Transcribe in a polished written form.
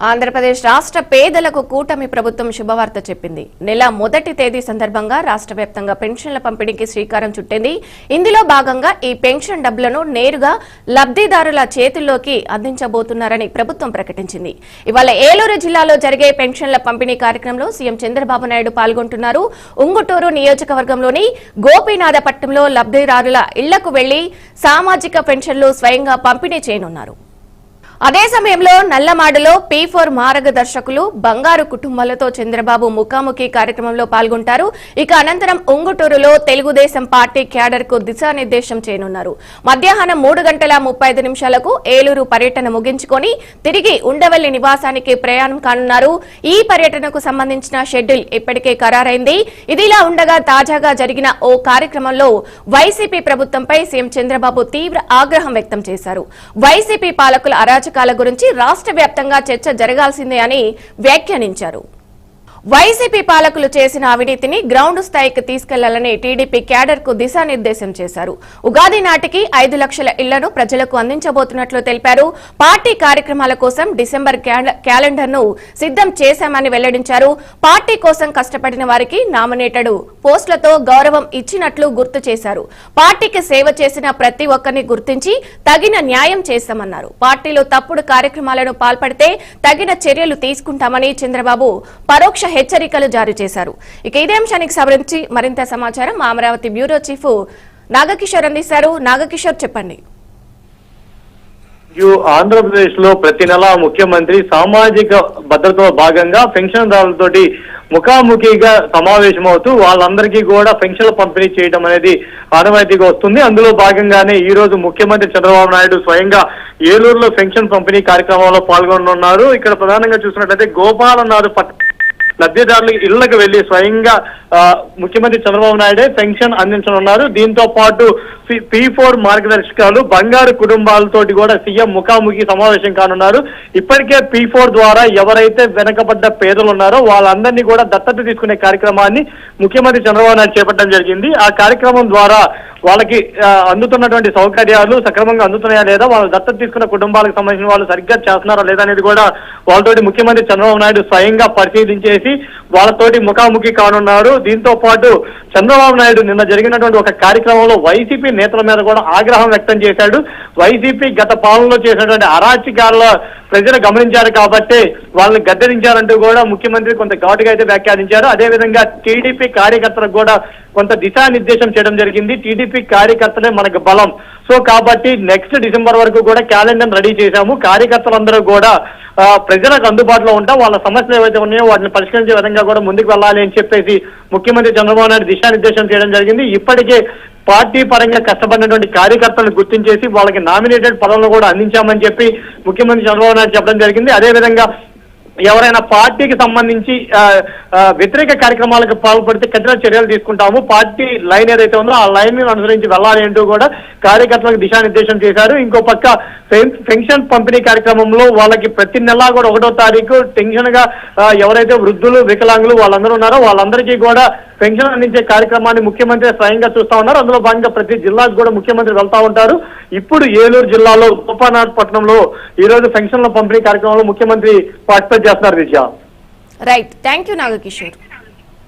ఆంధ్రప్రదేశ్ రాష్ట్ర పేదలకు కూటమి ప్రభుత్వం శుభవార్త చెప్పింది. నెల మొదటి తేదీ సందర్భంగా రాష్ట్ర వ్యాప్తంగా పెన్షన్ల పంపిణీకి శ్రీకారం చుట్టింది. ఇందులో భాగంగా ఈ పెన్షన్ డబ్బులను నేరుగా లబ్ధిదారుల చేతుల్లోకి అందించబోతున్నారని ప్రభుత్వం ప్రకటించింది. ఇవాళ ఏలూరు జిల్లాలో జరిగే పెన్షన్ల పంపిణీ కార్యక్రమంలో సీఎం చంద్రబాబు నాయుడు పాల్గొంటున్నారు. ఉంగుటూరు నియోజకవర్గంలోని గోపీనాథపట్నంలో లబ్ధిదారుల ఇళ్లకు వెళ్లి సామాజిక పెన్షన్లు స్వయంగా పంపిణీ చేయనున్నారు. అదే సమయంలో నల్లమాడులో P4 మార్గదర్శకులు బంగారు కుటుంబాలతో చంద్రబాబు ముఖాముఖి కార్యక్రమంలో పాల్గొంటారు. ఇక అనంతరం ఉంగుటూరులో తెలుగుదేశం పార్టీ క్యాడర్ కు దిశానిర్దేశం చేయనున్నారు. మధ్యాహ్నం 3:35 ఏలూరు పర్యటన ముగించుకొని తిరిగి ఉండవల్లి నివాసానికి ప్రయాణం కానున్నారు. ఈ పర్యటనకు సంబంధించిన షెడ్యూల్ ఇప్పటికే ఖరారైంది. ఇదిలా ఉండగా తాజాగా జరిగిన ఓ కార్యక్రమంలో వైసీపీ ప్రభుత్వంపై సీఎం చంద్రబాబు తీవ్ర ఆగ్రహం వ్యక్తం చేశారు. వైసీపీ పాలకుల అరాచకాల గురించి రాష్ట్ర వ్యాప్తంగా చర్చ జరగాల్సిందే అని వ్యాఖ్యానించారు. వైసీపీ పాలకులు చేసిన అవినీతిని గ్రౌండ్ స్థాయికి తీసుకెళ్లాలని టీడీపీ క్యాడర్ కు దిశానిర్దేశం చేశారు. ఉగాది నాటికి 5 లక్షల ఇళ్లను ప్రజలకు అందించబోతున్నట్లు తెలిపారు. పార్టీ కార్యక్రమాల కోసం డిసెంబర్ క్యాలెండర్ ను సిద్ధం చేశామని వెల్లడించారు. పార్టీ కోసం కష్టపడిన వారికి నామినేటెడ్ పోస్టులతో గౌరవం ఇచ్చినట్లు గుర్తు చేశారు. పార్టీకి సేవ చేసిన ప్రతి ఒక్కరిని గుర్తించి తగిన న్యాయం చేస్తామన్నారు. పార్టీలో తప్పుడు కార్యక్రమాలను పాల్పడితే తగిన చర్యలు తీసుకుంటామని చంద్రబాబు పరోక్ష హెచ్చరికలు జారీ చేశారు. ఇక ఇదే అంశానికి సంబంధించి మరింత సమాచారం అమరావతి బ్యూరో చీఫ్ నాగకిషోర్ అందిస్తారు. నాగకిషోర్ చెప్పండి. ఆంధ్రప్రదేశ్ లో ప్రతి నెల ముఖ్యమంత్రి సామాజిక భద్రతలో భాగంగా పెన్షన్దారులతోటి ముఖాముఖిగా సమావేశమవుతూ వాళ్ళందరికీ కూడా పెన్షన్లు పంపిణీ చేయడం అనేది ఆనవాయితీగా వస్తుంది. అందులో భాగంగానే ఈ రోజు ముఖ్యమంత్రి చంద్రబాబు నాయుడు స్వయంగా ఏలూరులో పెన్షన్ పంపిణీ కార్యక్రమంలో పాల్గొనున్నారు. ఇక్కడ ప్రధానంగా చూసినట్లయితే గోపాలనాథ్ లబ్ధిదారుల ఇళ్లకు వెళ్లి స్వయంగా ముఖ్యమంత్రి చంద్రబాబు నాయుడే పెన్షన్ అందించనున్నారు. దీంతో పాటు P4 మార్గదర్శకాలు బంగారు కుటుంబాలతోటి కూడా సీఎం ముఖాముఖి సమావేశం కానున్నారు. ఇప్పటికే P4 ద్వారా ఎవరైతే వెనకబడ్డ పేదలు ఉన్నారో వాళ్ళందరినీ కూడా దత్తత తీసుకునే కార్యక్రమాన్ని ముఖ్యమంత్రి చంద్రబాబు నాయుడు చేపట్టడం జరిగింది. ఆ కార్యక్రమం ద్వారా వాళ్ళకి అందుతున్నటువంటి సౌకర్యాలు సక్రమంగా అందుతున్నాయా లేదా, వాళ్ళు దత్తత తీసుకున్న కుటుంబాలకు సంబంధించిన వాళ్ళు సరిగ్గా చేస్తున్నారా లేదా అనేది కూడా వాళ్ళతోటి ముఖ్యమంత్రి చంద్రబాబు నాయుడు స్వయంగా పరిశీలించేసి వాళ్ళతోటి ముఖాముఖి కానున్నారు. దీంతో పాటు చంద్రబాబు నాయుడు నిన్న జరిగినటువంటి ఒక కార్యక్రమంలో వైసీపీ నేతల మీద కూడా ఆగ్రహం వ్యక్తం చేశాడు. వైసీపీ గత పాలనలో చేసినటువంటి అరాచకాల ప్రజలు గమనించారు కాబట్టి వాళ్ళని గద్దెరించారంటూ కూడా ముఖ్యమంత్రి కొంత ఘాటుగా అయితే వ్యాఖ్యానించారు. అదేవిధంగా టీడీపీ కార్యకర్తలకు కూడా కొంత దిశానిర్దేశం చేయడం జరిగింది. టీడీపీ కార్యకర్తలే మనకు బలం, సో కాబట్టి నెక్స్ట్ డిసెంబర్ వరకు కూడా క్యాలెండర్ రెడీ చేశాము. కార్యకర్తలందరూ కూడా ప్రజలకు అందుబాటులో ఉంటాం, వాళ్ళ సమస్యలు ఏవైతే ఉన్నాయో వాటిని పరిష్కరించే విధంగా కూడా ముందుకు వెళ్ళాలి అని చెప్పేసి ముఖ్యమంత్రి చంద్రబాబు నాయుడు దిశానిర్దేశం చేయడం జరిగింది. ఇప్పటికే పార్టీ పరంగా కష్టపడినటువంటి కార్యకర్తలను గుర్తించేసి వాళ్ళకి నామినేటెడ్ పదవులను కూడా అందించామని చెప్పి ముఖ్యమంత్రి చంద్రబాబు నాయుడు చెప్పడం జరిగింది. అదేవిధంగా ఎవరైనా పార్టీకి సంబంధించి వ్యతిరేక కార్యక్రమాలకు పాల్పడితే కఠిన చర్యలు తీసుకుంటాము. పార్టీ లైన్ ఏదైతే ఉందో ఆ లైన్ ని అనుసరించి వెళ్ళాలి అంటూ కూడా కార్యకర్తలకు దిశానిర్దేశం చేశారు. ఇంకో పక్క పెన్షన్ పంపిణీ కార్యక్రమంలో వాళ్ళకి ప్రతి నెలా కూడా 1వ తారీఖు టెన్షన్ గా ఎవరైతే వృద్ధులు వికలాంగులు వాళ్ళందరూ ఉన్నారో వాళ్ళందరికీ కూడా పెన్షన్ అందించే కార్యక్రమాన్ని ముఖ్యమంత్రి స్వయంగా చూస్తా ఉన్నారు. అందులో భాగంగా ప్రతి జిల్లాకు కూడా ముఖ్యమంత్రి వెళ్తా ఉంటారు. ఇప్పుడు ఏలూరు జిల్లాలో గోపానాథపట్నంలో ఈ రోజు పెన్షన్ల పంపిణీ కార్యక్రమంలో ముఖ్యమంత్రి పార్టిసిపేట్ చేస్తున్నారు. విజయ రైట్, థ్యాంక్ యూ నాగకిషోర్.